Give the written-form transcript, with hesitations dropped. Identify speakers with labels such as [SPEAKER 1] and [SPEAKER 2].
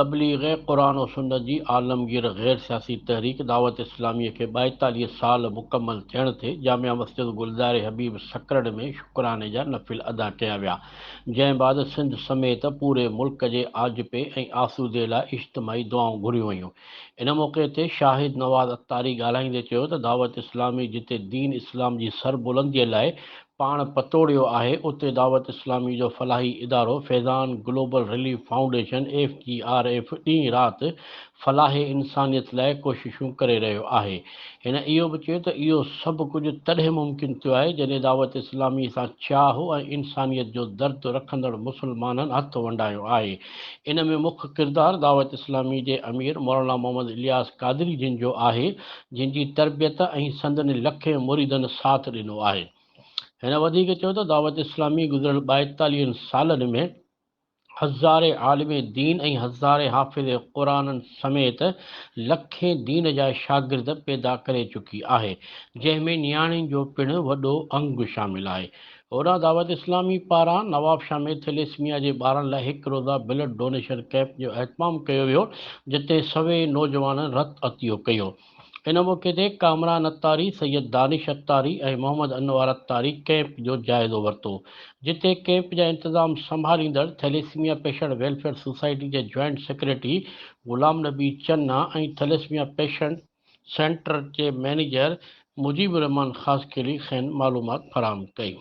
[SPEAKER 1] तबलीग क़ुरान और सुन्नत जी आलमगीर गैर सियासी तहरीक दावत इस्लामी के 42 साल मुकम्मल थियण ते जामिया मस्जिद गुलज़ार हबीब सक़रंड में शुक्राने जा नफ़िल अदा कया विया, जंहिं बाद सिंध समेत पूरे मुल्क जे आजिपे ऐं आसूदे लाइ इज्तिमाही दुआऊं घुरियूं वयूं। इन मौक़े ते शाहिद नवाज़ अत्तारी ॻाल्हाईंदे चयो त दावत इस्लामी जिते दीन इस्लाम जी सरबुलंदीअ लाइ पाण पतोड़ियो आहे, उते दावत इस्लामी जो फलाही इदारो Faizan global relief foundation FGRF ॾींहुं राति फलाह इंसानियत लाइ कोशिशूं करे रहियो आहे। हिन इहो बि चयो त इहो सभु कुझु तॾहिं मुमकिन थियो आहे जॾहिं दावत इस्लामी सां चाह ऐं इंसानियत जो दर्द रखंदड़ मुस्लमाननि हथ वंडायो आहे। इन में मुख्य किरदारु दावत इस्लामी जे अमीर मौलाना मोहम्मद इलियास क़ादरी जिन जो आहे, जिन जी तरबियत ऐं संदनि लखे मुरीदनि साथ ॾिनो आहे। हिन वधीक चयो त दावत इस्लामी गुज़िरियल 42 सालनि में हज़ारे आलिम दीन ऐं हज़ारे हाफ़िज़ क़ुरान समेत लखे दीन जा शागिर्द पैदा करे चुकी आहे, जंहिंमें नियाणियुनि जो पिणु वॾो अंग शामिल आहे। होॾां दावत इस्लामी पारां नवाबशाह में ٿيليسيميا जे ॿारनि लाइ हिकु रोज़ा ब्लड डोनेशन कैंप जो एहतमाम कयो वियो, जिते सवे नौजवाननि रत अतियो कयो। इन मौक़े ते कामरान अत्तारी, सैयद दानिश अत्तारी ऐं मोहम्मद अनवर अत्तारी कैंप जो जाइज़ो वरितो, जिते कैंप जा इंतज़ाम संभालींदड़ ٿيليسيميا पेशेंट वेलफेयर सोसाइटी जे जॉइंट सेक्रेटरी ग़ुलाम नबी चन्ना ऐं ٿيليسيميا पेशेंट सेंटर जे मैनेजर मुजीबुर रहमान ख़ासकेली खैन मालूमात फराहम कई।